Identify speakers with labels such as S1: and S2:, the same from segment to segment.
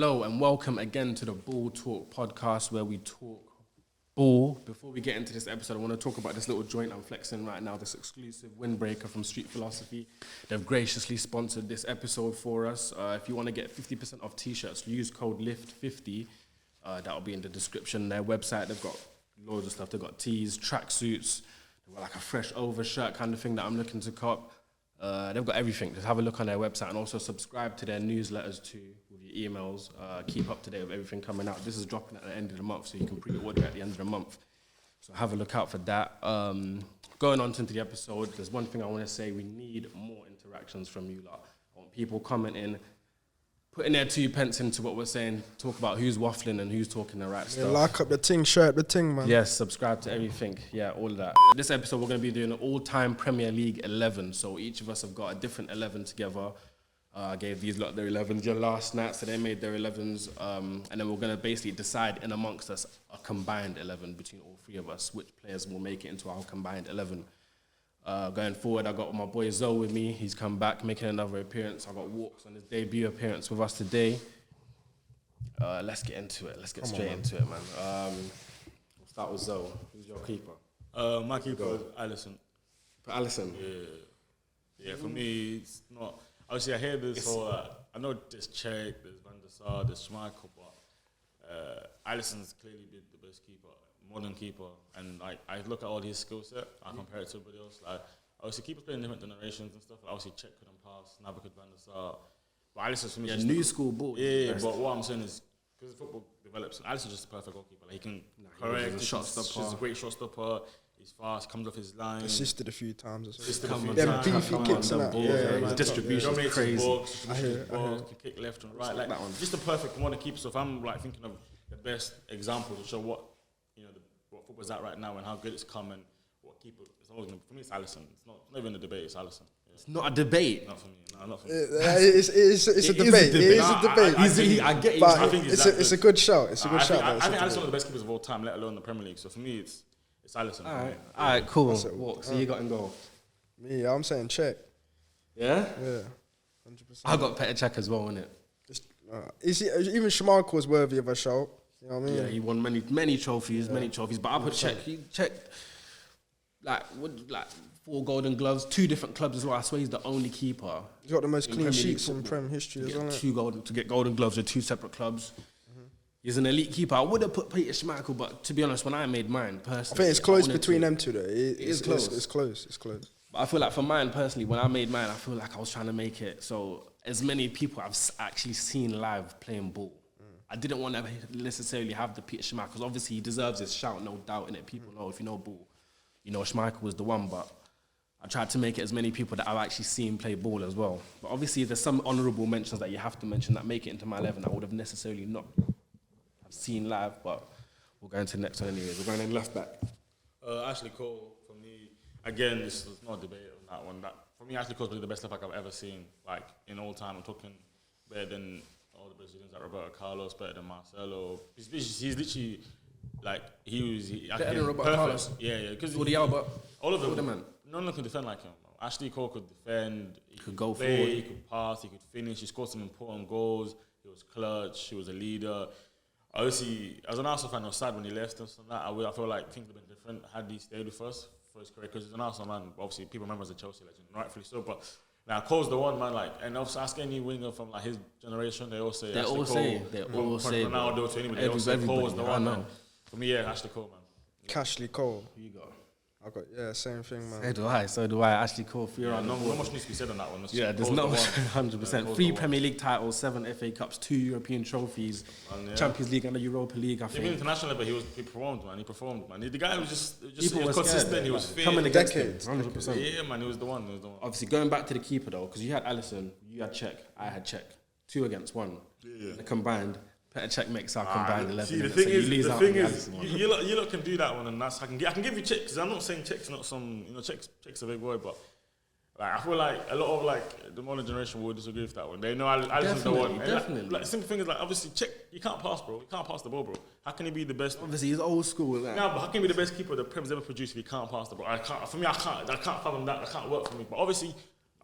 S1: Hello and welcome again to the Ball Talk podcast where we talk ball. Before we get into this episode, I want to talk about this little joint I'm flexing right now, this exclusive windbreaker from Street Philosophy. They've graciously sponsored this episode for us. If you want to get 50% off t-shirts, use code LIFT50. That'll be in the description. Their website, they've got loads of stuff. They've got tees, tracksuits, they've got like a fresh overshirt kind of thing that I'm looking to cop. They've got everything. Just have a look on their website and also subscribe to their newsletters too with your emails. Keep up to date with everything coming out. This is dropping at the end of the month, so you can pre-order at the end of the month. So have a look out for that. Going on to the episode, there's one thing I want to say. We need more interactions from you lot. I want people commenting, putting their 2 pence into what we're saying, talk about who's waffling and who's talking the right stuff.
S2: Like up the ting, share up the ting, man.
S1: Yes, subscribe to everything. Yeah, all of that. This episode, we're going to be doing an all-time Premier League 11. So each of us have got a different 11 together. I gave these lot their 11s last night, so they made their 11s. And then we're going to basically decide in amongst us a combined 11 between all three of us, which players will make it into our combined 11. Going forward, I got my boy Zoe with me. He's come back, making another appearance. I got Walkz on his debut appearance with us today. Let's get into it. Let's get straight into it, man. We'll start with Zoe. Who's your keeper?
S3: My keeper is Alisson.
S1: For Alisson?
S3: Yeah, for me, it's not... Obviously, I hear this whole... I know there's Czech, there's Van der Sar, there's Schmeichel, but Alisson's clearly been the best keeper. Modern keeper, and like I look at all his skill set, I compare it to everybody else. Like obviously, keepers play in different generations and stuff. Like, obviously, Czech couldn't pass, Naby could Van der Sar, but Alisson for me,
S1: yeah, new school ball.
S3: Yeah, but what I'm saying is because football develops, Alisson's just a perfect goalkeeper. Like, he can correct,
S1: he's
S3: a great shot stopper. He's fast, comes off his line.
S2: Assisted a few times as well.
S3: Assisted a few
S2: Them
S3: times.
S2: beefy kicks and that.
S1: His distribution is crazy.
S3: Can kick left and right. Like
S1: that one.
S3: Just the perfect one to keep. So if I'm like thinking of the best example to show what what football's at right now and how good it's come and what keeper it's always gonna, for me it's Alisson. It's not even a debate. It's Alisson. Yeah.
S1: It's not a debate.
S3: Not for me. No, not for me.
S2: It's a debate. It is a debate.
S1: I get you.
S2: But
S3: I think
S2: it's a good shout. It's a good shout.
S3: I think Alisson's one of the best keepers of all time, let alone the Premier League. So for me, it's Alisson.
S1: All right, cool. So you got in goal.
S2: Me, I'm saying check.
S1: Yeah?
S2: Yeah, 100%.
S1: I got Petr Cech as well, innit?
S2: Even Schmeichel was worthy of a shout. You know what I mean?
S1: Yeah, he won many trophies, But I put Cech. He checked like 4 Golden Gloves, 2 different clubs as well. I swear he's the only keeper.
S2: He's got the most
S1: in
S2: clean
S1: Premier League
S2: sheets in
S1: football.
S2: Prem history as well.
S1: To get Golden Gloves with 2 separate clubs. He's an elite keeper. I would have put Peter Schmeichel, but to be honest, when I made mine personally,
S2: I think it's close between them two though.
S1: It's close.
S2: It's close.
S1: But I feel like for mine personally, when I made mine, I feel like I was trying to make it so as many people I've actually seen live playing ball. I didn't want to necessarily have the Peter Schmeichel, because obviously he deserves his shout, no doubt in it. People know, if you know ball, you know Schmeichel was the one, but I tried to make it as many people that I've actually seen play ball as well. But obviously there's some honourable mentions that you have to mention that make it into my 11 I would have necessarily not have seen live, but we'll go into the next one anyways. We're going in left back.
S3: Ashley Cole, for me, again, this is not a debate on that one. For me, Ashley Cole's probably the best left back I've ever seen, like, in all time. I'm talking better than all the Brazilians, like Roberto Carlos, better than Marcelo. He's literally, like,
S1: Better than Roberto Carlos?
S3: Yeah. Because
S1: Jordi Alba?
S3: All of them.
S1: Man.
S3: None of them could defend like him. Ashley Cole could defend. He
S1: could go
S3: play,
S1: forward.
S3: He could pass. He could finish. He scored some important goals. He was clutch. He was a leader. Obviously, as an Arsenal fan, I was sad when he left us and that. I feel like things would have been different had he stayed with us for his career, because he's an Arsenal man. Obviously, people remember him as a Chelsea legend, rightfully so. But now Cole's the one, man. Like, and also ask any winger from like his generation, they all say Ashley Cole.
S1: They all say
S3: Ronaldo to anybody. They all say Cole's the one. Man. For me, yeah, Ashley Cole, man.
S2: Cashley Cole.
S1: Who you got?
S2: I got same thing, man.
S1: So do I. Ashley Cole,
S3: not much needs to be said on that one.
S1: There's not much. 100%. 3 Premier League titles, 7 FA Cups, 2 European trophies, Champions League and the Europa League. I think.
S3: Even international level, he performed, man. The guy was just
S1: People was
S3: consistent.
S1: Scared,
S3: he was fit.
S1: Coming against him, 100%.
S3: Yeah, man, he was the one.
S1: Obviously, going back to the keeper though, because you had Alisson, you had Cech, I had Cech, 2 against 1. Yeah. The combined. Petr Cech makes our combined 11.
S3: See, the thing is, you lot can do that one, and that's I can give you Czech, because I'm not saying Czech's not some, Czech's a big boy, but like I feel like a lot of like the modern generation will disagree with that one. They know Alisson's the one.
S1: Definitely.
S3: Like simple thing is like obviously Czech, you can't pass, bro. You can't pass the ball, bro. How can he be the best?
S1: Obviously, he's old school. Like.
S3: No, but how can he be the best keeper the Prem's ever produced if he can't pass the ball? I can't fathom that. That can't work for me. But obviously,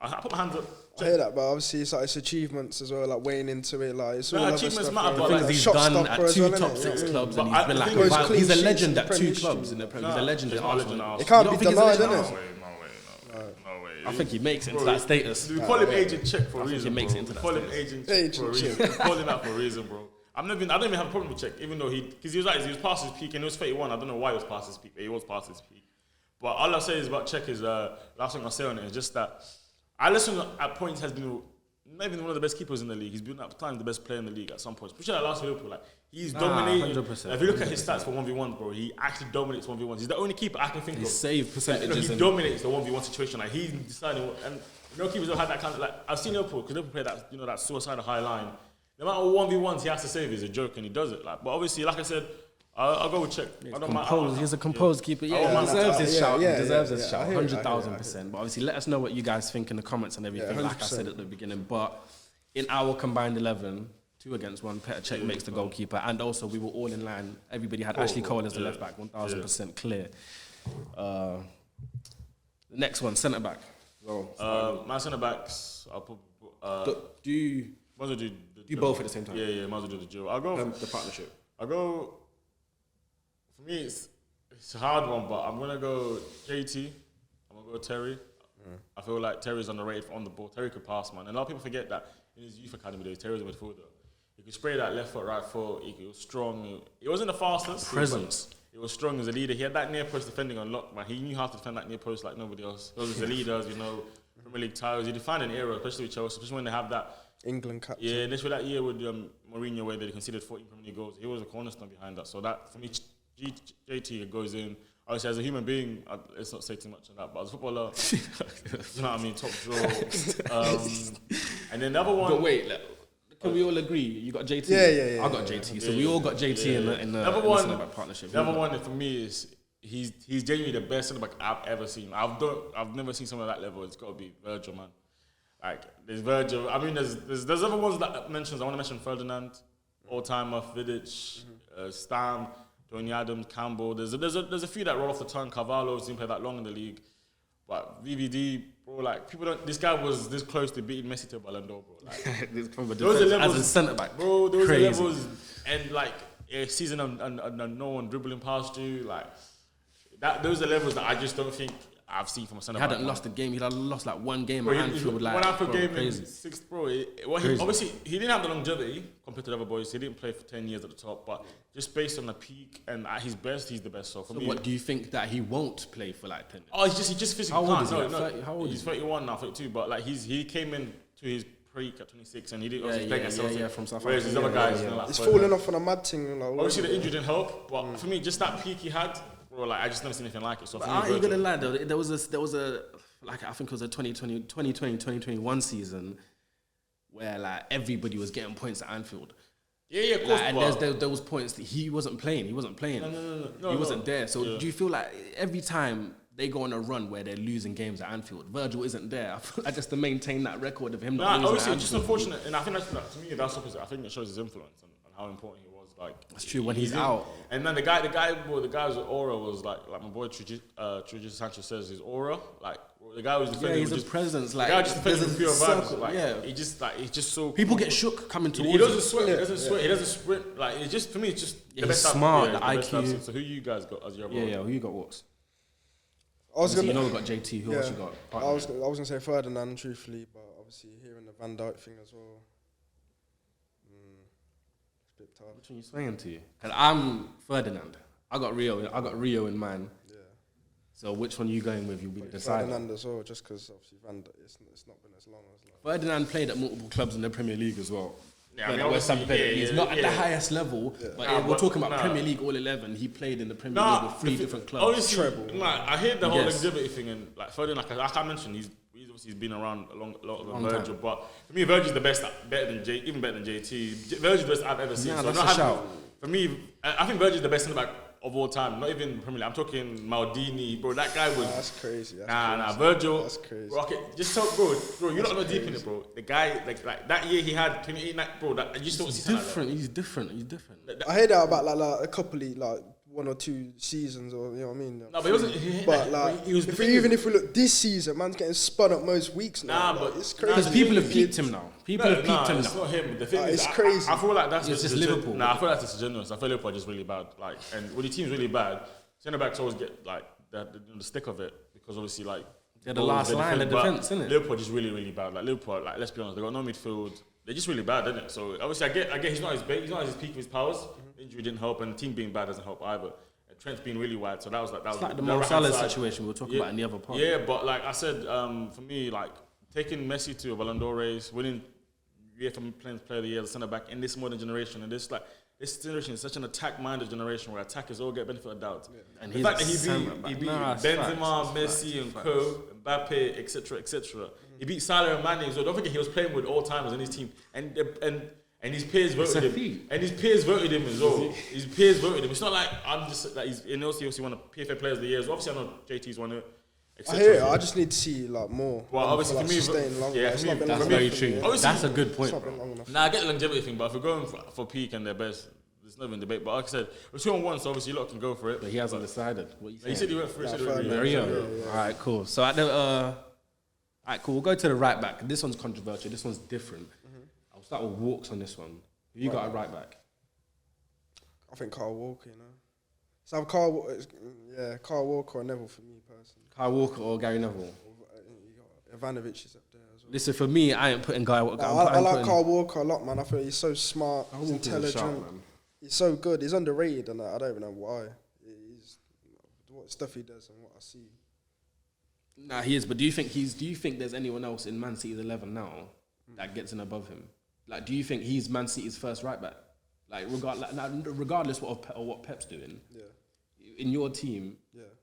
S3: I put my hands up.
S2: I hear that, but obviously it's like it's achievements as well, like weighing into it, like it's all other
S3: achievements
S2: stuff.
S3: matter,
S2: yeah.
S3: but
S1: Things
S3: like,
S1: he's
S2: shot
S1: done
S2: stopper
S1: at
S2: as
S1: 2
S2: well,
S1: top
S2: innit?
S1: 6
S2: Yeah.
S1: clubs,
S3: But
S1: and
S3: I
S1: he's been like,
S3: think
S2: it's clean
S1: he's a
S2: sheets
S1: legend
S2: in
S1: at 2
S2: Premier
S1: clubs in the Premier. He's a legend at
S3: He's not a
S1: Arsenal.
S3: legend at
S2: It can't
S1: You
S2: be
S1: don't think he's a
S2: denied,
S1: legend at
S2: innit?
S1: Arsenal?
S3: No way.
S1: I think he makes it into
S3: Bro,
S1: that status.
S3: We call him Agent Check for a
S1: I think
S3: reason.
S1: he makes
S3: bro.
S1: it into
S3: We
S1: that
S3: call him
S1: status.
S3: Agent Check for a reason. We call him that for a reason, bro. I don't even have a problem with Check, even though because he was past his peak and he was 31. I don't know why he was past his peak, but he was past his peak. But all I say is about Check is last thing I'll say on it is just that Alisson at points has been maybe one of the best keepers in the league. He's been at times the best player in the league at some points. Especially at last Liverpool, like he's dominating.
S1: 100%,
S3: If you look at his stats for 1v1, bro, he actually dominates 1v1s. He's the only keeper I can think
S1: His
S3: of.
S1: save percentages.
S3: He
S1: and
S3: dominates the 1v1 situation. Like he's deciding, and no keepers have had that kind of like. I've seen Liverpool because Liverpool play that that suicidal high line. The amount of 1v1s he has to save is a joke, and he does it. Like, but obviously, like I said, I'll go with Check. I don't mind.
S1: He's a composed keeper. Yeah, he deserves his shout. He deserves his shout. 100,000%. But obviously, let us know what you guys think in the comments and everything. Like I said at the beginning, but in our combined 11, 2 against 1, Petr Cech makes the goalkeeper, and also we were all in line. Everybody had Ashley Cole as the left back, 1,000% clear. The next one, centre back.
S3: My centre backs, I'll put.
S1: Do you
S3: Might as well do
S1: both at the same time?
S3: Yeah, might as well do the duo. I'll go
S1: The partnership.
S3: For me, it's a hard one, but I'm gonna go JT. I'm gonna go Terry. I feel like Terry's underrated on the ball. Terry could pass, man. And a lot of people forget that in his youth academy days, Terry was a midfielder. He could spray that left foot, right foot. He was strong. He wasn't the fastest.
S1: Presence.
S3: He was strong as a leader. He had that near post defending on lock, man. He knew how to defend that near post like nobody else. Those are the leaders, Premier League titles. He defined an era, especially with Chelsea, especially when they have that.
S2: England captain.
S3: Yeah, and especially that year with Mourinho where they conceded 14 Premier League goals. He was a cornerstone behind that. So that, for me, JT goes in. Obviously, as a human being, let's not say too much on that, but as a footballer, you know what I mean, top draw. And then the other one...
S1: But wait, can we all agree? You got JT?
S2: Yeah.
S1: I got JT. So we all got JT in the centre-back partnership.
S3: The other one for me is he's genuinely the best centre-back I've ever seen. I've never seen someone at that level. It's got to be Virgil, man. Like, there's Virgil. I mean, there's other ones that mentions. I want to mention Ferdinand, all-timer, Vidic, Stam, Tony Adams, Campbell. There's a few that roll off the tongue. Carvalho didn't play that long in the league. But VVD, bro, like, people don't... This guy was this close to beating Messi to Ballon d'Or, bro. Like, those are levels...
S1: As a centre-back.
S3: Bro, those
S1: Crazy.
S3: are levels... And, like, a season of no one dribbling past you, like... Those are levels that I just don't think I've seen from a centre-back.
S1: He hadn't lost a game. He had lost, like, one game
S3: Bro,
S1: at Anfield. Like,
S3: one Anfield game
S1: crazy.
S3: in sixth, bro. Obviously, he didn't have the longevity compared to the other boys. He didn't play for 10 years at the top, but just based on the peak and at his best, he's the best. So for me,
S1: what do you think that he won't play for like 10 years?
S3: Oh, he just physically
S1: How old
S3: can't.
S1: is he?
S3: No,
S1: Like
S3: no.
S1: 30? How old
S3: He's
S1: is he?
S3: 31 now, 32. But like he came in to his peak at 26, and he did. Obviously playing at Celtic.
S1: Yeah, from South
S3: Whereas
S1: Africa.
S3: these other guys, you know, like
S2: He's
S3: 39.
S2: falling off on a mad thing. Like,
S3: Obviously, the injury didn't help, but for me, just that peak he had, bro, like I just never seen anything like it. So for me,
S1: Aren't you
S3: Virgil-
S1: gonna lie though? There was a like I think it was a 2020-2021 season where like everybody was getting points at Anfield.
S3: Yeah, of course.
S1: Like, and
S3: but-
S1: there was points that he wasn't playing.
S3: No,
S1: He wasn't there. So
S3: Yeah.
S1: do you feel like every time they go on a run where they're losing games at Anfield, Virgil isn't there? I feel like just to maintain that record of him not
S3: Nah,
S1: losing
S3: obviously,
S1: at
S3: it's just
S1: Anfield.
S3: unfortunate, and I think that's to me that's opposite. I think it shows his influence and how important he was. Like
S1: That's true, when he's
S3: in-
S1: out.
S3: And then the guy's aura was like my boy Trujillo Sanchez says, his aura, like the guy was
S1: Yeah,
S3: defending.
S1: he's
S3: with
S1: a
S3: just,
S1: presence.
S3: the
S1: Like
S3: guy just defending
S1: there's
S3: with
S1: a
S3: pure vibes.
S1: circle,
S3: Like
S1: yeah.
S3: he's just so.
S1: People get shook coming towards
S3: He doesn't
S1: him.
S3: sweat. He doesn't sweat. He doesn't sprint. Like it's just for me, it's just
S1: Yeah,
S3: the
S1: he's
S3: best. out-
S1: smart,
S3: yeah,
S1: the
S3: best
S1: IQ.
S3: out. So who you guys got as your
S1: Yeah, yeah. Who you got, Walkz?
S2: I was
S1: So
S2: gonna,
S1: you know we got JT. Who else you got?
S2: I was gonna say Ferdinand, truthfully, but obviously hearing the Van Dijk thing as well. It's a bit tough.
S1: Which one you swinging to? Cause I'm Ferdinand. I got Rio in mind.
S2: Yeah.
S1: So which one you going with? You'll be the decider.
S2: Ferdinand as well, just because obviously Van Dijk, it's not been as long as.
S1: Ferdinand played at multiple clubs in the Premier League as well.
S3: Yeah, I mean,
S1: Like West Ham
S3: obviously,
S1: played.
S3: yeah,
S1: He's
S3: yeah,
S1: not at the
S3: yeah.
S1: highest level, but
S3: Nah,
S1: we're
S3: but-
S1: talking about
S3: nah.
S1: Premier League all 11. He played in the Premier League with three different clubs.
S3: Obviously, I hear the whole
S1: Yes.
S3: exhibit thing, and like Ferdinand, like I mentioned, he's obviously been around a lot of
S1: Long
S3: Virgil,
S1: time.
S3: but for me, Virgil's the best, even better than JT. Virgil's the best I've ever seen.
S1: Nah,
S3: so
S1: that's
S3: not
S1: a
S3: having-
S1: shout.
S3: For me, I think Virgil's the best centre back of all time. Not even Premier League. I'm talking Maldini, bro. That guy was.
S2: That's crazy.
S3: Nah, Virgil.
S2: That's crazy.
S3: Bro, okay, just tell, bro, you're not know deep in it, bro. The guy, like that year he had 28, bro. That I just don't see
S1: He's
S3: something
S1: different. He's different. He's different.
S2: I heard that about like a couple of like 1 or 2 seasons, or you know what I mean.
S3: No, but he wasn't.
S2: But like, even if we look this season, man's getting spun up most weeks now.
S3: Nah,
S2: like,
S3: but
S2: it's crazy.
S1: Because people have peeped him now. People have peeped him
S3: it's
S1: now.
S3: not him. The thing is,
S2: it's crazy.
S3: I feel like that's
S1: It's just Liverpool.
S3: Nah, I feel like it's disingenuous. I feel Liverpool are just really bad. Like, and when the team's really bad, centre backs always get like the stick of it because obviously like
S1: they're the last line of defence, isn't it?
S3: Liverpool are just really, really bad. Like Liverpool, like let's be honest, they got no midfield. They're just really bad, isn't it? So obviously, I get he's not at his peak of his powers. Injury didn't help, and the team being bad doesn't help either. And Trent's been really wide, so that was
S1: It's like the Mo Salah situation we were talking about in the other part.
S3: Yeah, but like I said, for me, like taking Messi to a Ballon d'Or race, winning UEFA Player of the Year, the centre back in this modern generation, and this generation is such an attack-minded generation where attackers all get benefit of doubt. Yeah.
S1: And
S3: the fact that he beat Benzema, Messi, and Co, Mbappe, etc. He beat Salah and Mane, so don't forget he was playing with all timers in his team, and his peers voted him. And his peers voted him as well. His peers voted him. It's not like I'm just like he's and also he obviously won a PFA Players of the Year. So obviously I know JT's won it.
S2: I hear it. I just need to see like more.
S3: Well, obviously for me,
S2: staying longer.
S3: yeah,
S1: that's very true.
S3: That's
S1: a good point.
S3: Nah, I get the longevity thing, but if we're going for peak and their best, there's no even debate. But like I said, we're 2-1, so obviously you lot can go for it.
S1: But he hasn't decided. What you
S3: he said he went for it.
S1: Very young. All right, cool. So at the all right, cool. We'll go to the right back. This one's controversial. This one's different. I'll start with Walkz on this one. Who you got a right back?
S2: I think Kyle Walker, you know. So Kyle Walker or Neville for me personally.
S1: Kyle Walker or Gary Neville?
S2: Ivanovic is up there as well.
S1: Listen, for me, I ain't putting Guy Walker.
S2: I like Kyle Walker a lot, man. I feel he's so smart, he's intelligent,
S1: sharp, man.
S2: He's so good. He's underrated, and I don't even know why. He's what stuff he does and what I see.
S1: Nah, he is. But do you think there's anyone else in Man City's 11 now that gets in above him? Like, do you think he's Man City's first right back? Like, regardless of what Pep's doing, in your team,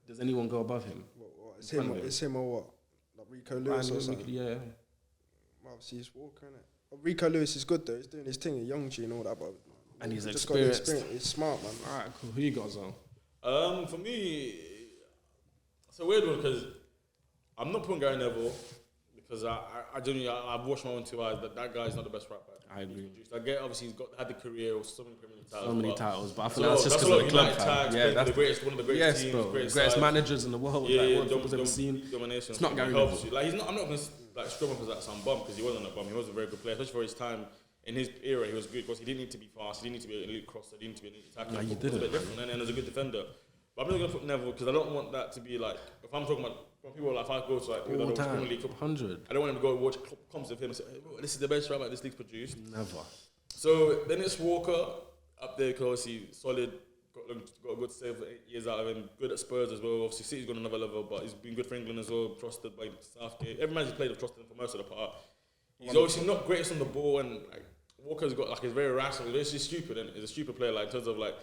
S1: does anyone go above him?
S2: It's him or what? Like Rico Lewis or something?
S1: Yeah.
S2: Well, obviously it's Walker, innit? Rico Lewis is good though. He's doing his thing at Young G and all that, but
S1: and he's
S2: just
S1: experienced.
S2: Got the experience. He's smart, man.
S1: All right, cool. Who you got, Zone?
S3: For me, it's a weird one because I'm not putting Gary Neville because I've watched my own 2 eyes that guy's not the best right back.
S1: I agree.
S3: I get obviously he's had the career with so many Premier League titles.
S1: So many titles, but I feel that's just because of the club fan. Yeah, that's
S3: one of the greatest teams,
S1: bro. Greatest managers in the world. Domination. It's not Gary Neville.
S3: Like I'm not going to like scrum up as like some bum because he wasn't a bum. He was a very good player, especially for his time. In his era, he was good because he didn't need to be fast. He didn't need to be an elite crosser. He didn't need to be an elite tackler.
S1: He
S3: was a bit different, and as a good defender. But I'm not going to put Neville because I don't want that to be like if I'm talking about. When people like, if I go to like
S1: all time,
S3: Premier League,
S1: 100.
S3: I don't want them to go watch comps of him and say, hey, this is the best right back this league's produced.
S1: Never.
S3: So then it's Walker up there because he's solid, got a good save for 8 years out of him, good at Spurs as well. Obviously, City's gone another level, but he's been good for England as well, trusted by Southgate. Every man he's played, I've trusted him for most of the part. He's obviously not greatest on the ball, and like Walker's got like he's very rational. He's just stupid, and he's a stupid player. Like in terms of like,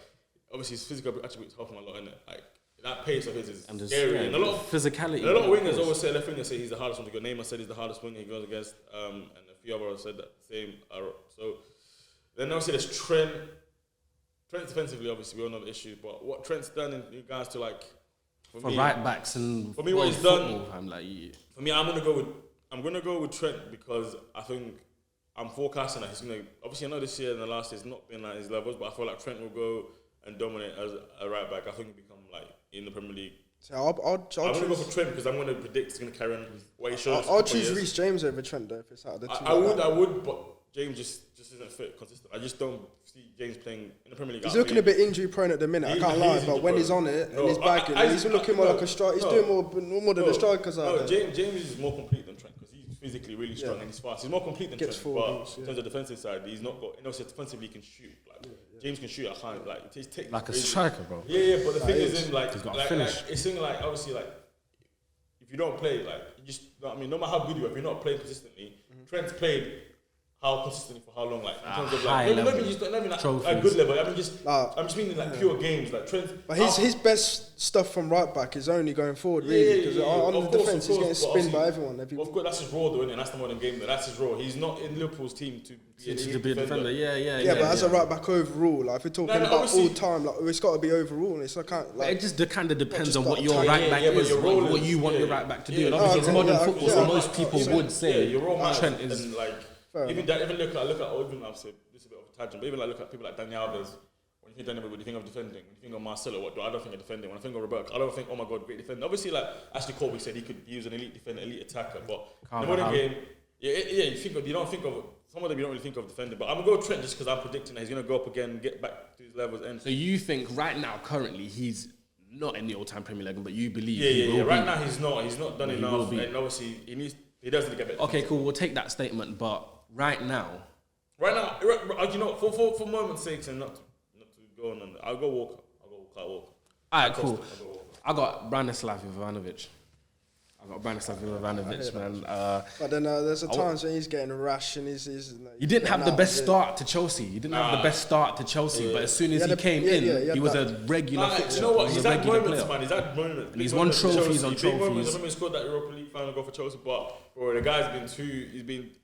S3: obviously his physical attributes help him a lot, innit? Like. That pace of his is scary. And a lot of
S1: physicality.
S3: And a lot of wingers always say, left wingers say he's the hardest one to go. Neymar said he's the hardest winger he goes against, and a few others said that same. So then obviously there's Trent. Trent defensively, obviously we all know the issue, but what Trent's done in regards to like
S1: for me, right backs and
S3: for me what he's done.
S1: I'm like,
S3: for me, I'm gonna go with Trent because I think I'm forecasting that he's gonna. Obviously, I know this year and the last year's not been at his levels, but I feel like Trent will go and dominate as a right back. I think he'll become like in the Premier League.
S2: So I'm
S3: going to go for Trent because I'm going to predict he's going to carry on what he shows.
S2: I'll choose Reece James over Trent though if it's out of the two.
S3: I would, but James just isn't fit, consistent. I just don't see James playing in the Premier League.
S2: He's looking a bit injury prone at the minute. I can't lie, but when he's on it and he's bagging, he's looking more like a striker. He's doing more than the strikers out there.
S3: James is more complete than Trent because he's physically really strong and he's fast. He's more complete than Trent, but in terms of defensive side, he's not got. And also defensively, he can shoot. James can shoot. I can't take
S1: like a striker, bro.
S3: Yeah. But the thing is, in like,
S1: he's got to finish.
S3: It's in like obviously like if you don't play, like you just. I mean, no matter how good you are, if you're not playing consistently, Trent's played. How consistently for how long? Like in terms of like, maybe like a good level. I mean, I'm just meaning like pure games, like Trent.
S2: But his best stuff from right back is only going forward, really, because on the defense he's getting spinned by everyone.
S3: Of course, that's his role, though, and that's the modern game. That's his role. He's not in Liverpool's team to be a defender.
S2: Yeah, but as a right back overall, like if we're talking about all time, like it's got to be overall. And it's like
S1: it just kind of depends on what your right back is, what you want your right back to do. And obviously, it's modern football, so most people would say Trent is
S3: like. Even look at even I've said this is a bit of a tangent, but even like look at people like Dani Alves, when you think Daniel, what do you think of defending? When you think of Marcelo, what do I don't think of defending? When I think of Roberto, I don't think, oh my God, great defender. Obviously, like Ashley Cole, we said he could use an elite defender, elite attacker, but in the modern game, you don't think of some of them. You don't really think of defending. But I'm gonna go Trent just because I'm predicting that he's gonna go up again, get back to his levels. And
S1: so you think right now, currently, he's not in the all-time Premier League, but you believe
S3: yeah. Right now, he's not done enough, and obviously he does need to get better.
S1: Okay, cool. We'll take that statement, but right now,
S3: you know, for moment's sake, and not to go on, I'll go Walker.
S1: All right, cool. I got Branislav Ivanovic. Man.
S2: But then there's a times when he's getting rash and he's
S1: he didn't have the best start to Chelsea. But as soon as he came in, he was a regular fixture.
S3: You know what? He's had moments, man. He's had moments.
S1: And he's won trophies on trophies.
S3: I remember he scored that Europa League final goal for Chelsea, but bro, the guy's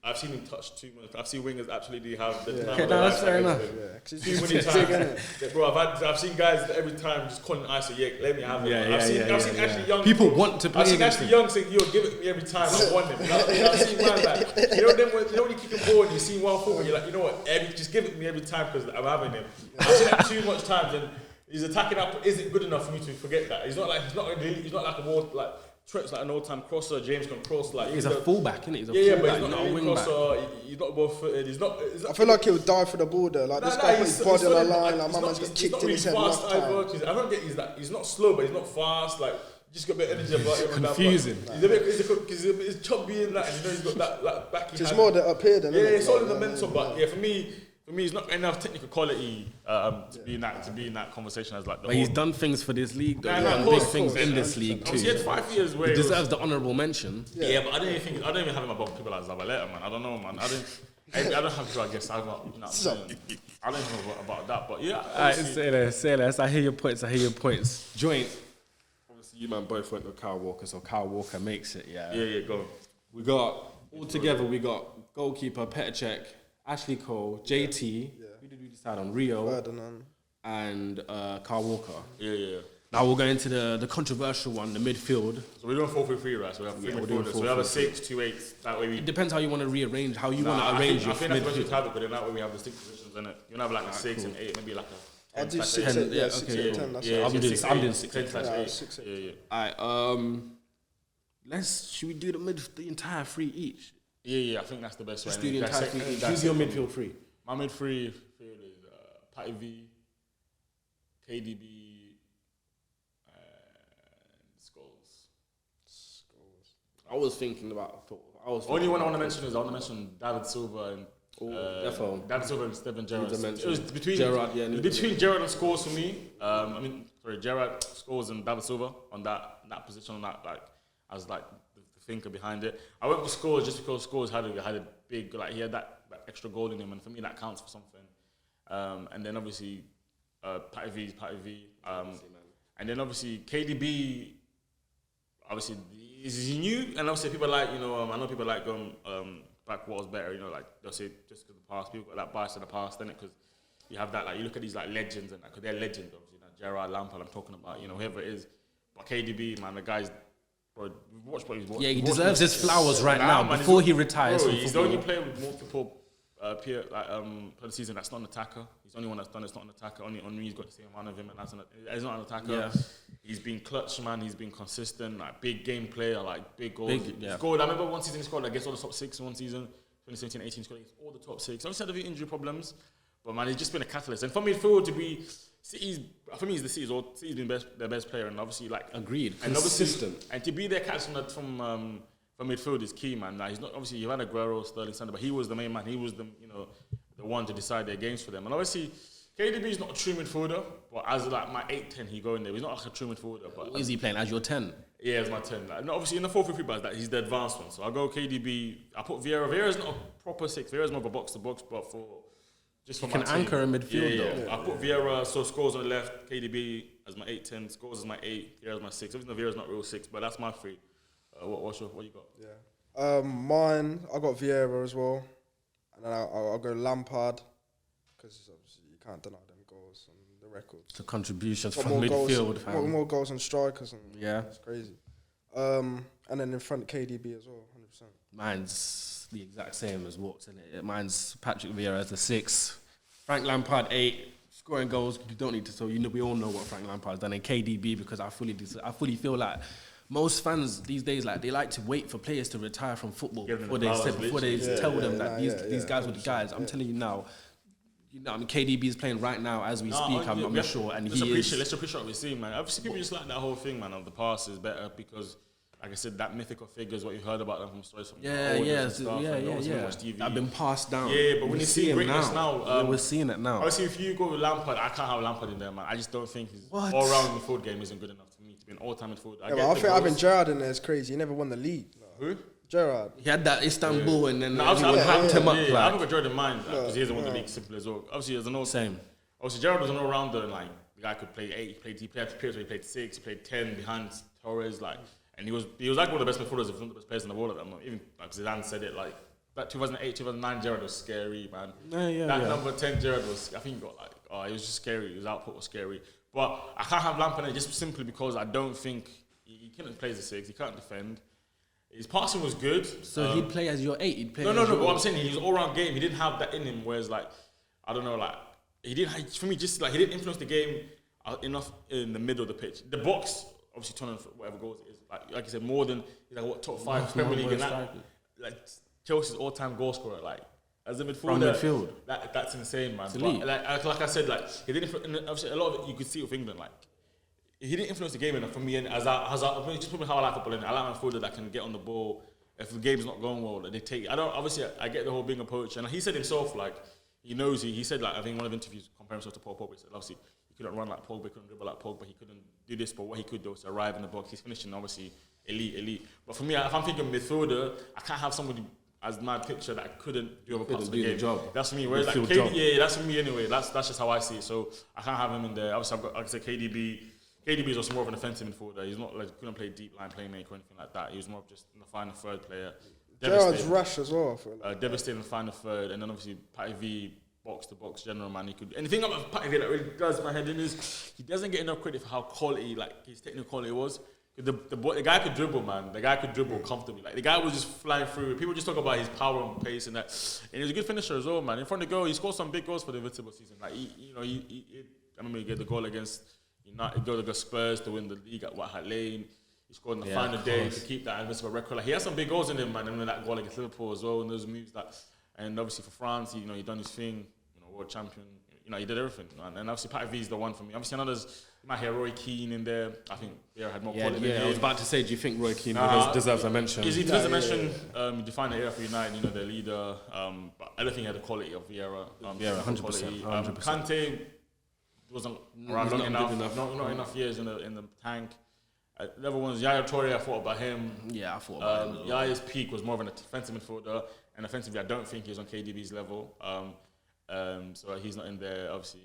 S3: I've seen him touch too much. I've seen wingers absolutely have the time.
S1: Okay, that's fair enough.
S3: Too many times. Bro, I've seen guys that every time just calling ISO, let me have it. I've seen actually young
S1: people want to play against him.
S3: Saying, yo, give it me every time. I want him. I've seen man like, you know when you kick a ball and you see one forward, you're like, you know what, just give it me every time because I'm having him. I've seen that too much times, and he's attacking up. Is it good enough for me to forget that? He's not like a more like Trent's like an all-time crosser. James can cross like
S1: he's a fullback, isn't he? He's
S3: a fullback, but he's not a wing crosser. He's not well-footed. He's not.
S2: I feel like he'll die for the border. Like this guy put his body on the line. Like my man's got kicked in his head enough time.
S3: I don't get he's not slow, but he's not fast. Like. Just got a bit of energy about him.
S1: Confusing.
S3: He's chubby and that, and you know he's got that like back.
S2: It's more the up here than
S3: it's all in the mental. But for me, he's not enough technical quality to be in that conversation as like.
S1: But he's done things for this league. He's done big things in this league too.
S3: He had 5 years where
S1: he deserves the honourable mention.
S3: Yeah, but I don't even have him above people like Zabaleta, man. I don't know, man. I don't have to. I guess I don't know about that. But yeah.
S1: Alright, say less. I hear your points. Joint. You man both went with Kyle Walker, so Kyle Walker makes it,
S3: Yeah, go.
S1: We got goalkeeper Petr Cech, Ashley Cole, JT. Who did we decide on? Rio
S2: Ferdinand.
S1: And Kyle Walker.
S3: Yeah.
S1: Now we'll go into the controversial one, the midfield.
S3: So we're doing 4-3-3, right? So we have three midfielders. So we have a 6-2-8. That way
S1: it depends how you want to rearrange, how you want to arrange your midfield.
S3: I think that's what you have it, but then that way we have the 6 positions in it. You can have like a 6 and 8, maybe like a.
S2: I'll do 6, 8, 10.
S1: I'm doing 6, 8.
S2: 6, 8.
S3: Yeah.
S1: Alright, should we do the entire 3 each?
S3: Yeah, I think that's the best way.
S1: Let's do the entire 3 each. Who's your midfield 3?
S3: My midfield is Patty V, KDB, and Scholes.
S1: I was thinking about.
S3: Only one I want to mention is David Silva and. David Silva and Steven Gerrard. It was between Gerrard and Scholes for me. Gerrard, Scholes, and David Silva on that position, on that like as like the thinker behind it. I went with Scholes just because Scholes had a big he had that extra goal in him, and for me that counts for something. And then obviously Patty V is Patty V. And then obviously KDB. Obviously, is he new? And obviously people like I know people like back what was better, like they'll say just because the past, people got that bias in the past, then because you have that you look at these legends and because they're legends, obviously Gerrard, Lampard, I'm talking about, whoever it is. But KDB, man, the guy's watch what he's watching.
S1: Yeah, he deserves his flowers right now before he retires.
S3: He's the only player with multiple per the season that's not an attacker. He's the only one that's done it's not an attacker. Only Henry's got the same amount of him, and he's not an attacker. Yeah. He's been clutch, man. He's been consistent, big game player, big goals. He scored. I remember one season he scored against all the top 6 in one season. 2017-18 scored against all the top 6. Obviously had a few injury problems, but man, he's just been a catalyst. And for midfield to be City's the City's been their best player, and obviously
S1: agreed,
S3: and
S1: consistent,
S3: and to be their catalyst from midfield is key, man. He's not obviously you had Aguero, Sterling, Sander, but he was the main man. He was the the one to decide their games for them. And obviously KDB is not a true midfielder, but as my 8-10, he go in there. He's not a true midfielder. But
S1: is he playing as your 10?
S3: Yeah, as my 10. Obviously in the 4-3-3, but he's the advanced one. So I'll go KDB. I put Vieira. Vieira's not a proper 6. Vieira's more of a box to box, but just for my team.
S1: Can anchor in midfield though.
S3: I put Vieira, so Scholes on the left, KDB as my 8-10, Scholes as my 8, Vieira as my 6. Obviously Vieira's not real 6, but that's my 3. What you got?
S2: Yeah. Mine, I got Vieira as well, and then I'll go Lampard, because obviously you can't deny them goals and the records.
S1: The contributions from midfield, fam.
S2: More goals and strikers, and
S1: yeah,
S2: it's crazy. And then in front KDB as well, 100%.
S1: Mine's the exact same as Walkz, isn't it? Mine's Patrick Vieira as the 6, Frank Lampard 8, scoring goals, you don't need to. So we all know what Frank Lampard's done. And KDB, because I fully feel like most fans these days, like, they like to wait for players to retire from football before they tell them that these guys were the guys. I'm telling you now. I mean, KDB is playing right now as we speak. I'm not sure, and
S3: let's appreciate what we're seeing, man. Obviously, people just like that whole thing, man. Of the past is better because, like I said, that mythical figure is what you heard about them from stories from
S1: I've been passed down.
S3: Yeah, but when you see greatness now,
S1: we're seeing it now.
S3: Obviously, if you go with Lampard, I can't have Lampard in there, man. I just don't think his all-round midfield game isn't good enough for me to be an all-time midfield.
S2: I think having Gerrard in there is crazy. He never won the league.
S3: Who?
S2: Gerrard.
S1: He had that Istanbul and then
S3: I
S1: hyped him up.
S3: I haven't got Gerrard in mind because he hasn't won the league simple as well. Obviously, there's no
S1: same.
S3: Obviously, Gerrard was an all-rounder, and like the guy could play 8. He played periods where he played 6. He played 10 behind Torres, like, and he was like one of the best midfielders, if not the best players in the world at that moment. Even like Zidane said it, like that 2008, 2009 Gerrard was scary, man. Number 10 Gerrard was, I think he got like, it was just scary. His output was scary. But I can't have Lampard in it just simply because I don't think he couldn't play as a 6. He can't defend. His passing was good.
S1: So he'd play as your 8. He'd play.
S3: No. But what I'm saying, he was all-round game. He didn't have that in him. Whereas, like, I don't know, like he didn't. For me, just like he didn't influence the game enough in the middle of the pitch. The box, obviously, turning for whatever goals it is. Like you said, more than top 5 Premier League and that. Like Chelsea's all-time goal scorer. Like as a midfielder, that's insane, man. But, like I said, like he didn't. Obviously, a lot of it you could see with England, like. He didn't influence the game enough for me, and just put me how I like football. I like my midfielder that can get on the ball. If the game's not going well, they take. I get the whole being a poacher, and he said himself, like he knows. He said, like I think in one of the interviews comparing himself to Paul Pogba. He said, obviously he couldn't run like Pogba, he couldn't dribble like Pogba, he couldn't do this, but what he could do was arrive in the box. He's finishing obviously elite. But for me, if I'm thinking midfielder, I can't have somebody as my picture that couldn't do other parts of the game.
S1: Job.
S3: That's for me. Whereas like KDB, that's for me anyway. That's just how I see it. So I can't have him in there. Obviously, I've got, like I said, KDB is also more of an offensive midfielder. He's not like couldn't play deep line playmaker or anything like that. He was more of just in the final third player.
S2: Gerrard's rash as well. I feel like.
S3: Devastating in the final third, and then obviously Patty V, box to box general man. He could. And the thing about Patty V that really does my head in is he doesn't get enough credit for how quality, like his technical quality was. The guy could dribble, man. The guy could dribble comfortably. Like the guy was just flying through. People just talk about his power and pace and that. And he's a good finisher as well, man. In front of the goal, he scored some big goals for the Invincible season. Like I remember he get the goal against United, go against Spurs to win the league at White Hart Lane. He scored on the final day to keep that Invincible record. Like he has some big goals in him, man. And then that goal against Liverpool as well, and those moves that. And obviously for France, he done his thing. World champion. He did everything, man. And obviously Patty V is the one for me. Obviously another's. You might hear Roy Keane in there. I think Vieira had more quality.
S1: Yeah, I was about to say, do you think Roy Keane deserves a mention?
S3: He deserves a mention. He defined the era for United, their leader. But I don't think he had the quality of Vieira.
S1: Vieira, 100%.
S3: Kante wasn't around long enough. Not enough years in the tank. The other ones, Yaya Toure, I thought about him.
S1: Yeah, I thought about him.
S3: Yaya's peak was more of an offensive midfielder. And offensively, I don't think he's on KDB's level. So he's not in there, obviously.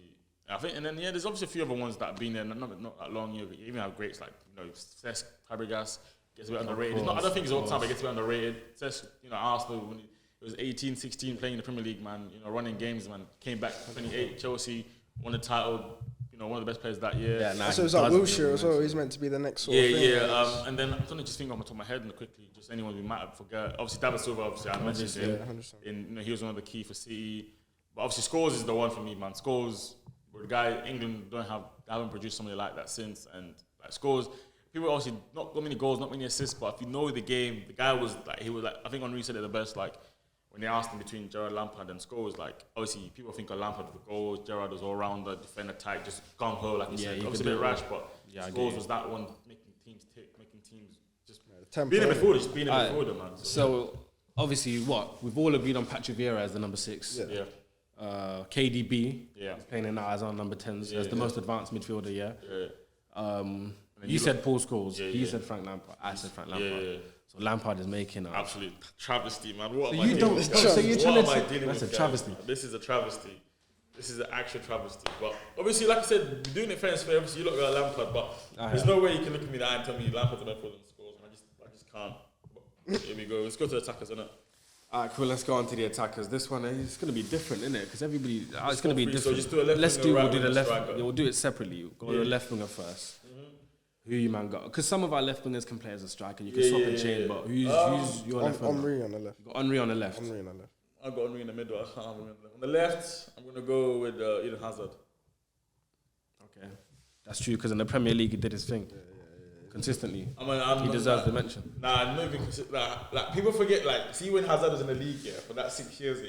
S3: I think, and then there's obviously a few other ones that have been there not that long. You even have greats like Cesc Fabregas gets a bit underrated. I don't think he's all time, but he gets a bit underrated. Cesc, Arsenal when he was 18, 16 playing in the Premier League, man. Running games, man. Came back 28, Chelsea won the title. One of the best players that year.
S2: Yeah, nah, so it's like Wilshere as well. He's meant to be the next sort of thing.
S3: Yeah. And then I'm trying to just think off the top of my head and quickly, just anyone we might have forgot. Obviously, David Silva. Obviously, I mentioned him. He was one of the key for City. But obviously, Scholes is the one for me, man. Scholes, the guy England haven't produced somebody like that since. And like Scholes, people obviously not many goals, not many assists. But if you know the game, the guy was like I think Henry said it the best. Like when they asked him between Gerrard Lampard and Scholes, like obviously people think of Lampard with the goals. Gerrard was all rounder, defender type, just gung ho like he said. Obviously a bit rash, but Scholes was that one making teams tick, making teams just being a midfielder, just being a midfielder, man.
S1: So obviously, we've all agreed on Patrick Vieira as the number 6.
S3: Yeah.
S1: KDB is playing in now as our number 10 as the most advanced midfielder. You said Paul Scholes. He said Frank Lampard. I said Frank Lampard. So Lampard is making
S3: absolute travesty, man. What
S1: am I dealing with? So you're trying to
S3: that's
S1: a travesty.
S3: This is a travesty. This is an actual travesty. But obviously, like I said, doing it fair and square. Obviously, you look at Lampard, but there's no way you can look at me in the eye and tell me Lampard's the best player than Scholes. I just can't. But here we go. Let's go to the attackers, innit?
S1: Alright, cool. Let's go on to the attackers. This one is going to be different, isn't it? Because everybody, it's going to be different.
S3: So just do a left
S1: we'll do the left. We'll do it separately. We'll go to the left winger first. Who you man got? Because some of our left wingers can play as a striker. You can swap and change, but who's your left winger?
S2: Henry on the left.
S1: You got Henry on the left.
S2: Henry on the left.
S3: I've got Henry in the middle. I can't have him on the left. I'm going to go with Eden Hazard.
S1: Okay, that's true because in the Premier League he did his thing consistently. He deserves the mention.
S3: Nah, no, because like people forget. Like, see when Hazard was in the league, for that 6 years,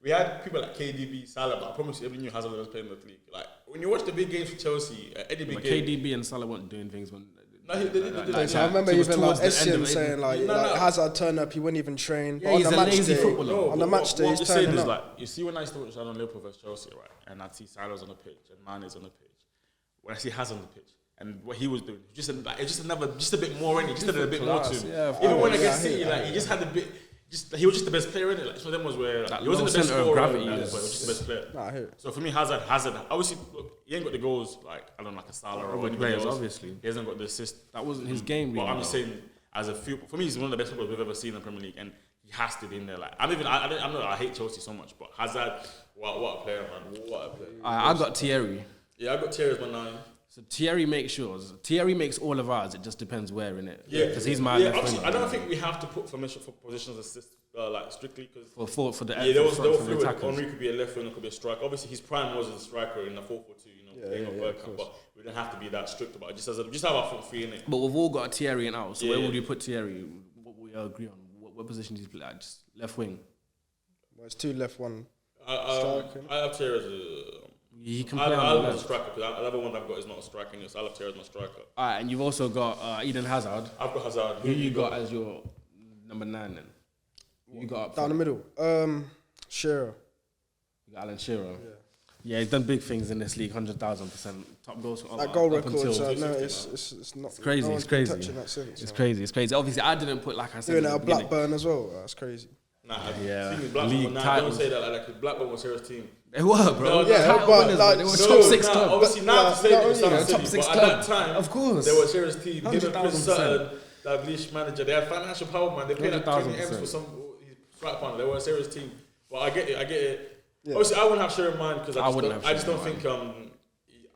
S3: we had people like KDB, Salah. But I promise you, everyone knew Hazard was playing in the league. Like when you watch the big games for Chelsea, any big game,
S1: KDB and Salah weren't doing things when.
S3: No, they did.
S2: I remember even like Essien saying like
S3: No.
S2: Hazard turned up, he wouldn't even train.
S1: Yeah, he's a lazy footballer.
S3: No,
S2: on the match day, he's turning up.
S3: Like, you see when I used to watch Liverpool versus Chelsea, right, and I'd see Salah's on the pitch and Mane's on the pitch. When I see Hazard on the pitch and what he was doing, just a bit more in it, just did a bit more to him.
S1: Yeah,
S3: even when against City, like he just had a bit. He was just the best player in it. Like, so them was where like, he wasn't the best scorer, but he was just the best player.
S2: Nah, I hear it.
S3: So for me, Hazard, obviously, look, he ain't got the goals like I don't know, like a Salah or anybody
S1: players,
S3: else.
S1: obviously.
S3: He hasn't got the assist.
S1: That wasn't his game, really.
S3: But I'm just saying, as a few, for me, he's one of the best footballers we've ever seen in the Premier League, and he has to be in there. Like I hate Chelsea so much, but Hazard, what a player, man! What a player.
S1: I got Thierry.
S3: Yeah, I got Thierry as my 9.
S1: So Thierry makes all of ours. It just depends where in it.
S3: Yeah,
S1: because he's my left winger.
S3: I don't think we have to put formation for positions assist like strictly because
S1: for the
S3: they were
S1: for
S3: fluid.
S1: attackers.
S3: Henry could be a left winger, could be a striker. Obviously, his prime was as a striker in the 4-4-2. Playing on World Cup, but we don't have to be that strict about it. Just have our front three in it.
S1: But we've all got a Thierry and out. So where would you put Thierry? What we agree on? What position do you play? Like, just left wing.
S2: Well, it's 2 left, 1
S3: striker. I have Thierry as a.
S1: He can play
S3: I
S1: on the
S3: love a
S1: left.
S3: striker because the other one I've got is not a striker. So I love Thierry as my striker.
S1: Alright, and you've also got Eden Hazard.
S3: I've got Hazard.
S1: Who you got as your number 9 then? Who you got up
S2: down the
S1: front?
S2: middle. Shearer.
S1: You got Alan Shearer. Yeah, he's done big things in this league, 100,000%. Top goals.
S2: That goal
S1: up
S2: record,
S1: until-
S2: no, it's not.
S1: It's crazy.
S2: No
S1: It's
S2: one's been
S1: crazy.
S2: touching that since,
S1: It's
S2: so.
S1: crazy. It's crazy. Obviously, I didn't put like I said.
S2: Doing it
S1: in the
S2: at
S1: beginning.
S2: Blackburn as well. That's crazy.
S3: Nah,
S1: Yeah.
S3: Blackburn,
S1: League
S3: don't
S1: titles.
S3: say that like Blackburn was Thierry's team.
S1: They were, bro.
S3: No,
S2: yeah,
S1: Title
S2: but,
S1: winners,
S2: like,
S1: they were
S2: no,
S1: top 6 club.
S3: Obviously, now to say
S2: not
S3: that it
S2: only,
S3: sounds
S1: top
S3: silly,
S1: 6
S3: but
S1: club.
S3: at that time,
S1: Of course.
S3: they were Thierry's team. Him and Chris
S1: 100,000%.
S3: Sutton, that Leash manager, they had financial power, man. They played like 20 M's
S1: 100,000%.
S3: for some strike partner. They were Thierry's team. But I get it.
S2: Yeah.
S3: Obviously, I wouldn't have Shearer in mind because I just
S1: Shearer
S3: don't think.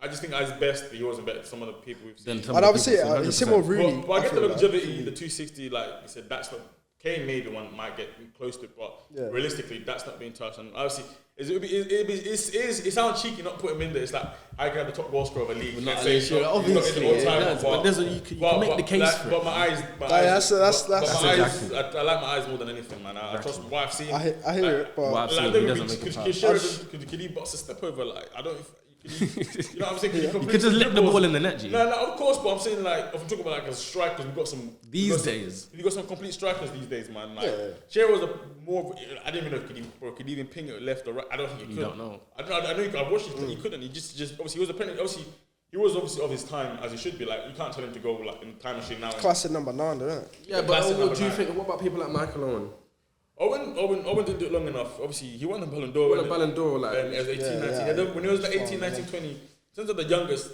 S3: I just think at his best, he wasn't better than some of the people we've seen.
S2: I'd obviously he's similar Rooney.
S3: But I get the
S2: feel
S3: longevity, the 260, like you said, that's not. Kane maybe one might get close to it, but realistically, that's not being touched. And obviously, it sounds cheeky not put him in there. It's like I can have the top goal scorer of a league.
S1: Not
S3: Say
S1: Shearer,
S3: he's not in the
S1: obviously,
S3: all-time,
S1: it does, but you can make the case for it.
S3: But my eyes,
S2: that's
S1: exactly.
S3: I like my eyes more than anything, man. I trust what I've seen.
S2: I hear it, but
S1: What I've seen, he doesn't make a pass.
S3: Could he box a step over? Like I don't. You know what I'm saying?
S1: You could just lick the ball in the net, G.
S3: No, of course, but I'm saying like if I'm talking about like a strikers, we've got some
S1: These days.
S3: We've got some complete strikers these days, man. Like Shearer was a more. I didn't even know if could he even ping it left or right. I don't think he could.
S1: You don't know.
S3: I know. I watched it. He couldn't. He just obviously he was a penalty. Obviously he was obviously of his time as he should be. Like you can't tell him to go like in time machine now.
S2: classic number 9, isn't it?
S1: Yeah, but what do you think? What about people like Michael Owen?
S3: Owen didn't do it long enough. Obviously he won the Ballon d'Or.
S1: Won the Ballon d'Or, like
S3: and as 18, 19. And then when he was like 18, 19, 20. Since the youngest,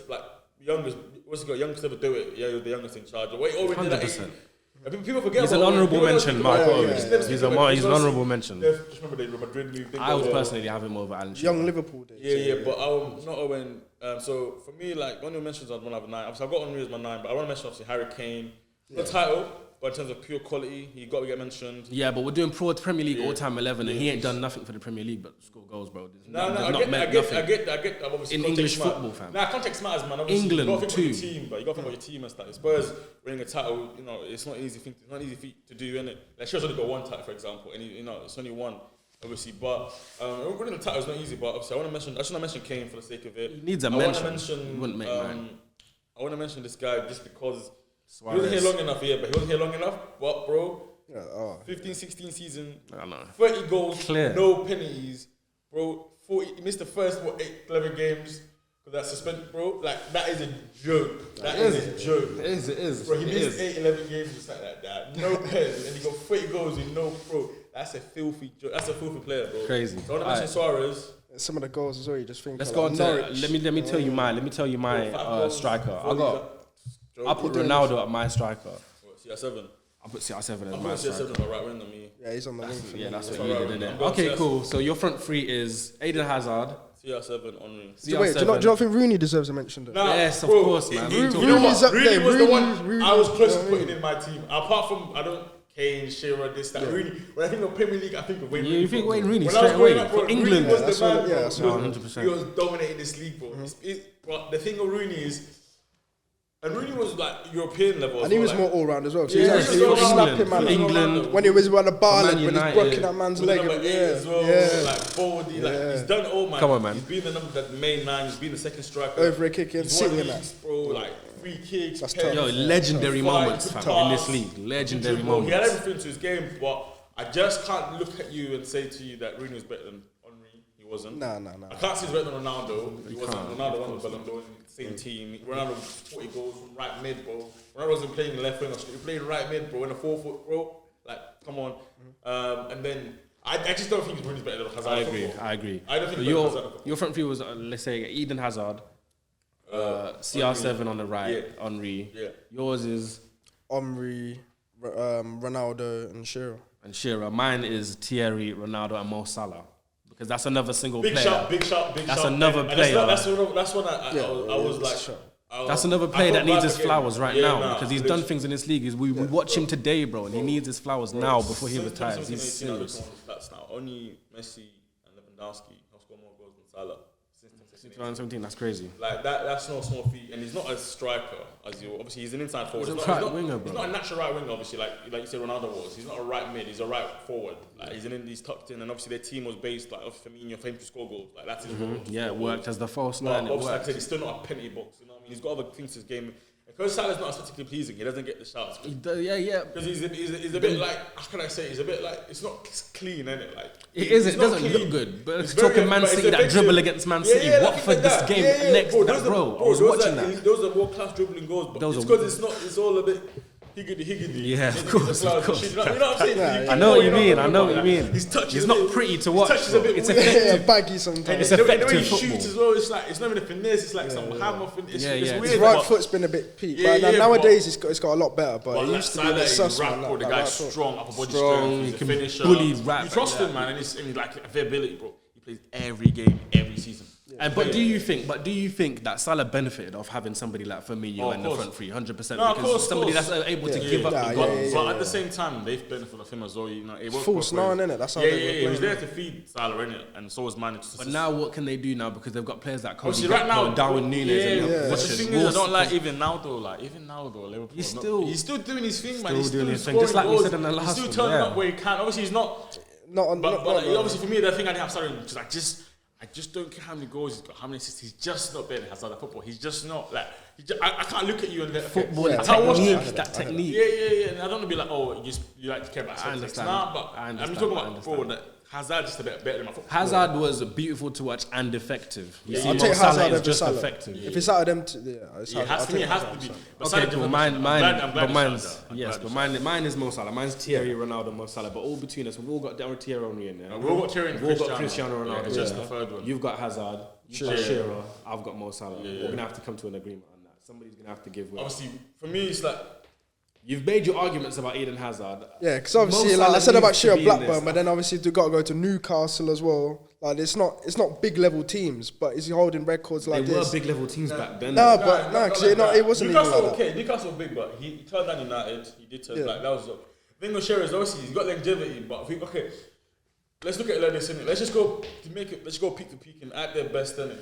S3: what's he got? Youngest ever do it. Yeah, he was the youngest in charge. Wait, Owen did that 18. People forget.
S1: He's an honourable mention, Michael Owen. He's an honourable mention.
S3: Just remember the Real Madrid move.
S1: I would personally have him over Alan Shearer.
S2: Young Liverpool days.
S3: Yeah, but not Owen. So for me, like the only mentions I'd want to have 9. Obviously, I've got Henry as my 9, but I want to mention obviously Harry Kane. The title, but in terms of pure quality, he got to get mentioned.
S1: Yeah, but we're doing Premier League all-time 11, and he ain't done nothing for the Premier League but score goals, bro.
S3: I get. Obviously,
S1: in English football, fam.
S3: Nah, context matters, man. Obviously,
S1: England
S3: you got to think
S1: too.
S3: about your team, but you got to think about your team and stuff. Spurs winning a title, it's not easy thing. It's not easy feat to do, innit? Like Shearer's only got 1 title, for example, and it's only 1. Obviously, but winning the title is not easy. But obviously, I just want to mention Kane for the sake of it.
S1: He needs a mention. He wouldn't make mine.
S3: I want to mention this guy just because
S1: Suarez.
S3: he wasn't here long enough, but he wasn't here long enough. But bro, 15, 16 season,
S1: I don't know.
S3: 30 goals,
S1: Clear.
S3: no penalties, bro. 40. He missed the first 8, 11 games because that suspended, bro. Like that is a joke. That is a joke.
S1: It is.
S3: Bro, he missed 8, 11 games just like that. No pens, and he got 30 goals with no bro. That's a filthy joke. That's a filthy player, bro.
S1: Crazy.
S3: So I want to mention Suarez.
S2: Some of the goals as well. You just think.
S1: Let's go on to. Let me tell you mine. Let me tell you my striker. I put Ronaldo at my striker.
S3: CR7.
S1: I put CR7 as
S3: I
S1: my
S3: put
S1: striker.
S3: CR7 on the right wing than me.
S2: Yeah, he's on the wing.
S1: Yeah, that's what
S3: That's
S1: you
S3: right,
S1: did,
S3: right.
S1: innit? Okay, cool. So your front 3 is Eden Hazard.
S3: CR7 on ring.
S2: Wait, do you not think Rooney deserves a mention though?
S3: Nah,
S1: Yes, of
S3: bro,
S1: course, man.
S3: You know
S2: Rooney's
S3: what?
S2: up there.
S3: Rooney was the one
S2: Rooney,
S3: I was close to
S2: Rooney.
S3: putting in my team. Apart from, I don't Kane, Shearer, this, that. Rooney. When I think of Premier League, I think of Wayne Rooney.
S1: You think Wayne Rooney
S3: When
S1: straight
S3: I was growing
S1: away
S3: up, bro,
S1: for England?
S3: Rooney was the man, bro.
S2: that's
S1: what-
S3: He
S1: 100%.
S3: was dominating this league, bro. But the thing of Rooney is, and Rooney was like European level.
S2: And he was
S3: like,
S2: more all round as well. So
S3: Yeah,
S2: he
S3: he was
S2: was
S3: all
S2: snapping,
S3: round.
S2: man.
S1: England.
S2: When he was on the bar,
S1: Man
S2: when he's
S1: United.
S2: broken that man's
S3: with
S2: leg.
S3: the number 8 as well, like forward, he's done it all, man.
S1: Come on, man.
S3: He's been the main man. He's been the second striker.
S2: Over a kick in,
S3: He's won
S2: sitting in
S3: leagues,
S2: that.
S3: bro. Like free kicks.
S2: That's
S3: pens,
S2: tough.
S1: Yo, legendary
S3: fight,
S1: moments,
S3: good
S1: fam, in this
S3: pass,
S1: league. Legendary
S3: good dribble. He had
S1: moments.
S3: everything to his game, but I just can't look at you and say to you that Rooney was better than Henry. He wasn't.
S2: Nah.
S3: I can't say he's better than Ronaldo. He wasn't. Ronaldo won the Ballon d'Or in the same team. Ronaldo was 40 goals from right mid, bro. Ronaldo wasn't playing left wing. He was playing right mid, bro, in a 4-foot, bro. Like, come on. And then I just don't think Rooney's better than Hazard.
S1: I agree.
S3: I don't think he's better than Hazard.
S1: Your front three was, let's say, Eden Hazard, CR7 on the right,
S3: Yeah.
S1: Henry.
S3: Yeah.
S1: Yours is
S2: Omri, Ronaldo, and Shearer.
S1: and Shearer. Mine is Thierry, Ronaldo, and Mo Salah. Because that's another single
S3: Big
S1: player.
S3: shout.
S1: That's another
S3: And
S1: player.
S3: That's what I was like.
S2: Sure.
S1: That's another player that needs his flowers right now because he's done
S3: literally.
S1: things in this league. We watch him today, bro, and he needs his flowers now before he
S3: Since
S1: retires. He's
S3: 2018, I look
S1: serious.
S3: at all the stats now. Only Messi and Lewandowski have scored more goals than Salah since 2018.
S1: 2017, that's crazy.
S3: Like that's no small feat, and he's not a striker as you. Obviously, he's an inside forward.
S1: He's a
S3: not-
S1: right
S3: not,
S1: winger, bro.
S3: He's not a natural right winger. Obviously, like you said, Ronaldo was. He's not a right mid. He's a right forward. Like he's tucked in, and obviously their team was based like off Firmino, for him to score goals. Like that's his role. to
S1: Yeah,
S3: score
S1: it worked
S3: goals.
S1: as the false
S3: But
S1: nine. It
S3: obviously, like I
S1: worked.
S3: said, he's still not a penalty box. You know what I mean? He's got other things to his game. Because Salah's not aesthetically pleasing, he doesn't get the shots.
S1: Yeah.
S3: Because he's a bit like, how can I say? He's a bit like, it's not clean, innit? Like
S1: It isn't.
S3: it's
S1: It
S3: not
S1: doesn't
S3: clean.
S1: look good. But
S3: It's
S1: talking
S3: very-
S1: Man
S3: but it's
S1: City, that
S3: effective.
S1: dribble against Man City,
S3: Yeah,
S1: Watford, this game next,
S3: bro,
S1: that, bro. I was watching that.
S3: Those are world class dribbling goals, but
S1: Those
S3: it's
S1: are-
S3: because it's not. It's all a bit higgity.
S1: Yeah, of
S3: Maybe
S1: course,
S3: the
S1: of
S3: flowers,
S1: course.
S3: you know what I'm saying?
S2: Yeah,
S1: I know what you
S3: know
S1: mean.
S3: what
S1: I
S3: I'm
S1: know
S3: talking
S1: what you
S3: about.
S1: mean.
S3: His touch
S1: He's
S3: is
S1: not
S3: a bit-
S1: pretty to
S3: his
S1: watch.
S3: touch is a
S1: bro.
S3: bit
S1: It's
S3: weird.
S1: effective.
S2: baggy sometimes.
S1: It's
S3: The way
S1: effective
S3: he
S1: football.
S3: shoots as well, it's like it's not even a finesse. It's like some hammer. It's
S1: Yeah.
S3: weird.
S2: His right
S3: but-
S2: foot's been a bit peaked,
S3: Yeah,
S2: but
S3: yeah,
S2: nowadays it's got a lot better. But
S3: But
S2: he
S3: like
S2: used to be a
S3: Salah,
S2: bit
S3: he's
S2: sus,
S3: right
S2: man.
S3: forward, the
S2: that
S3: guy's
S2: right foot.
S3: strong, upper body
S1: Strong,
S3: strength,
S1: he
S3: he's a
S1: can
S3: finisher.
S1: bully right
S3: You
S1: back,
S3: trust
S1: yeah.
S3: him, man, and he's like availability, bro. He plays every game, every season.
S1: But do you think that Salah benefited of having somebody like Firmino
S3: Oh, of
S1: and the
S3: course.
S1: front three, 100%?
S3: No, of
S1: Because
S3: course,
S1: somebody
S3: of course.
S1: that's able to
S2: Yeah.
S1: give up
S2: Yeah,
S1: the
S2: yeah,
S1: goals.
S3: But at the same time, they've benefited from him as well. You know, it worked
S2: False
S3: both ways.
S2: nine, innit? That's how
S3: Yeah,
S2: they were
S3: he was
S2: playing.
S3: there to feed Salah, innit? And so was Mane.
S1: But now what can they do now? Because they've got players like Cody
S3: Obviously, right now,
S1: Darwin Nunes, and
S3: But the
S1: Bushes,
S3: thing is, I don't
S1: Wolves.
S3: like even now though. Liverpool.
S1: He's
S3: he's still doing his thing, man. He's
S1: doing
S3: still
S1: his thing,
S3: scoring
S1: just like we
S3: goals.
S1: said in the last
S3: He's
S1: one,
S3: still turning
S1: yeah.
S3: up where he can. Obviously, he's not.
S2: Not on.
S3: But obviously, for me, the thing I have started because I just don't care how many goals he's got, how many assists. He's just not better than Hazard at football. He's just not like. I can't look at you and let
S1: Football,
S2: Yeah,
S1: that
S3: I watched
S1: technique,
S3: it.
S1: that technique.
S3: Yeah. And I don't want to be like, oh, you like to care about
S1: I
S3: certain
S1: understand.
S3: Nah, but
S1: I
S3: I'm
S1: understand,
S3: talking
S1: I
S3: about bro, that Hazard just a bit better than my football.
S1: Hazard was beautiful to watch and effective. You see,
S2: I'll
S1: Mo
S2: take
S1: Salah
S2: Hazard
S1: is
S2: over
S1: just
S2: Salah.
S1: effective.
S2: If it's out of them, it's
S3: Yeah, it has
S2: I'll
S3: to be.
S2: take
S3: It has to
S2: Hazard,
S3: be.
S2: so.
S3: But
S1: Okay,
S3: Salah
S1: cool.
S3: definitely- I'm glad
S1: But
S3: you
S1: mine's
S3: said that. I'm
S1: yes,
S3: glad
S1: but
S3: you said
S1: mine is Mo Salah. Mine's Thierry, Ronaldo, Mo Salah. But all between us, we've all got Thierry Henry in there.
S3: that. We've all got Thierry and
S1: We've all got Cristiano
S3: Yeah,
S1: Ronaldo.
S3: it's just
S1: yeah.
S3: the third one.
S1: You've got Hazard. You've got Shearer. I've got Mo Salah.
S3: Yeah.
S1: We're gonna have to come to an agreement on that. Somebody's gonna have to give way.
S3: Obviously, for me, it's like.
S1: You've made your arguments about Eden Hazard.
S2: Yeah, because obviously,
S1: Mo
S2: like I
S1: Salah
S2: said about
S1: needs to
S2: Shearer
S1: be in
S2: Blackburn,
S1: this.
S2: but then obviously you got to go to Newcastle as well. Like it's not big level teams, but is he holding records like
S1: They were
S2: this?
S1: big level teams back then.
S2: No, but because it wasn't even
S3: Newcastle,
S2: like that.
S3: okay, Newcastle was big, but he turned down United. He did turn
S2: Yeah.
S3: like that was. The thing with Shearer is obviously he's got longevity, but okay, let's look at it like this, innit? Let's just go to make it. Let's go peak to peak and at their best, innit?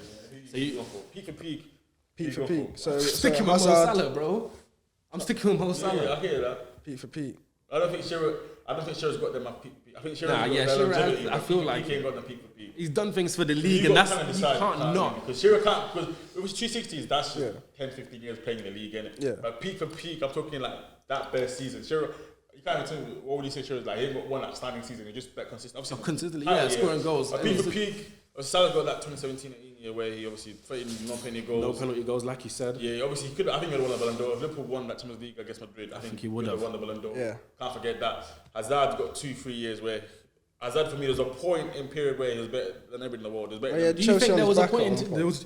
S1: So you-
S3: peak for peak.
S2: Peak for
S3: Who you go
S2: peak. So
S1: Sticking with Mo
S2: Hazard,
S1: Salah, bro. I'm sticking with Mo Salah.
S3: Yeah, I hear that.
S2: peak for peak.
S3: I don't think Shearer's got them at peak for peak. I think Shearer's
S1: Nah,
S3: got
S1: yeah,
S3: their
S1: Shearer,
S3: longevity,
S1: I
S3: but
S1: feel
S3: peak for
S1: like
S3: peak ain't got the peak for peak.
S1: He's done things for the league,
S3: You
S1: and
S3: gotta
S1: that's
S3: kinda
S1: you
S3: decide,
S1: can't not.
S3: because Shearer can't, because it was 360s. That's
S2: Yeah.
S3: 10, 15 years playing in the league, innit?
S2: Yeah.
S3: But peak for peak, I'm talking like that best season. Shearer, you can't even tell me, what would you say Shearer's like? He ain't got one outstanding season. He's just that consistent. Obviously,
S1: Consistently, yeah, scoring goals.
S3: But peak for peak, Salah got that 2017-18 year where he obviously not playing any goals.
S1: No penalty goals, like you said.
S3: Yeah, obviously he could. I think he would have won the Ballon d'Or. If Liverpool won that Champions League against Madrid, I think
S1: he would have
S3: won the Ballon d'Or.
S2: Yeah.
S3: Can't forget that. Hazard got 2-3 years where Hazard for me there's a point in period where he was better than everybody in the world. He was better
S2: Oh, yeah,
S3: than
S1: Do you
S2: Chelsea
S1: think
S2: on
S1: there
S2: his
S1: was a
S2: back
S1: point?
S2: at
S1: In,
S2: one
S1: there was,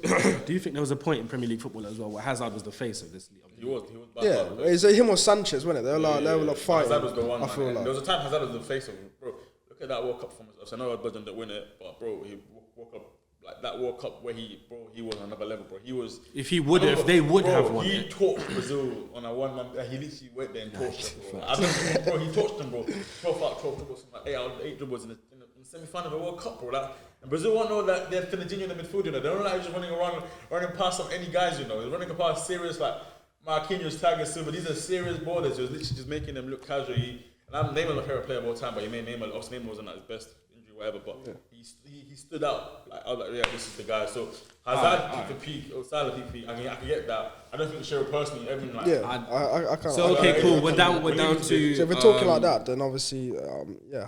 S1: do you think there was a point in Premier League football as well where Hazard was the face of this league?
S3: he was. By
S2: Yeah,
S3: far.
S2: it's him or Sanchez, wasn't it? They were like fighting.
S3: Hazard was the one.
S2: I
S3: Man.
S2: feel
S3: And
S2: like.
S3: there was a time Hazard was the face of it, bro. Look at that World Cup performance. I know Belgium didn't win it, but bro, he woke up like that World Cup where he was on another level, bro. He was.
S1: If they would have won
S3: he
S1: it.
S3: torched Brazil on a one-man. He literally went there and torched them, bro. I don't know, bro. He torched them, bro. 12 out, 12 dribbles, like 8 dribbles in the semi-final of the World Cup, bro. Like, and Brazil won't know that they're Fernandinho in the midfield, you know. They don't like just running past some any guys, you know. They're running past serious like Marquinhos, Thiago Silva. These are serious ballers. He was literally just making them look casual. And I'm Neymar my favorite player of all time, but he made Neymar. Obviously, Neymar wasn't at his best injury, whatever. But he stood out. Like I was like, yeah, this is the guy. So Hazard peaked the peak, or Salah peaked the peak. I mean, I can get that. I don't think Shearer personally, everyone like.
S2: Yeah, I can't.
S1: So okay, cool. We're down to.
S2: So if we're talking like that, then obviously,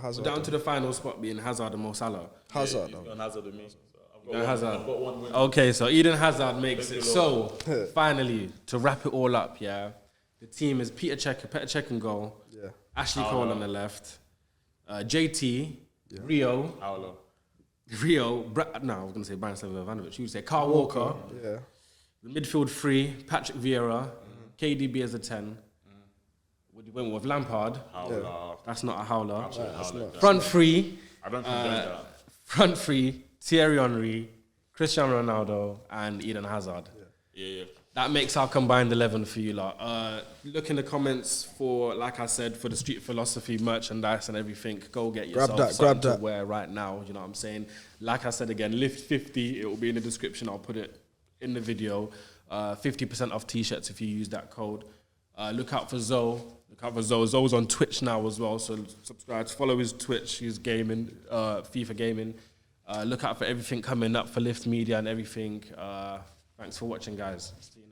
S2: Hazard.
S1: Down to the final spot being Hazard and Mo Salah.
S2: Hazard.
S3: He's got Hazard with me. So
S1: Hazard.
S3: I've got one win.
S1: Okay, so Eden Hazard makes it. So finally, to wrap it all up, yeah, the team is Petr Cech in goal.
S2: Yeah.
S1: Ashley Cole on the left. JT, Rio. No, I was going to say Brian Ivanovic. You would say Carl Walker.
S2: Yeah.
S1: The midfield 3, Patrick Vieira. KDB as a 10. What you went with Lampard.
S3: Howler.
S1: That's not a howler.
S3: That's not.
S1: Front 3.
S3: I don't think that.
S1: Front 3, Thierry Henry, Cristiano Ronaldo, and Eden Hazard.
S3: Yeah.
S1: That makes our combined 11 for you lot. Look in the comments for, like I said, for the Street Philosophy merchandise and everything. Go get yourself something to wear right now. You know what I'm saying? Like I said again, lift 50. It will be in the description. I'll put it in the video. 50% off t-shirts if you use that code. Look out for Zoe. Zoe's on Twitch now as well. So subscribe, follow his Twitch. He's gaming, FIFA gaming. Look out for everything coming up for Lift Media and everything. Thanks for watching, guys. See you next.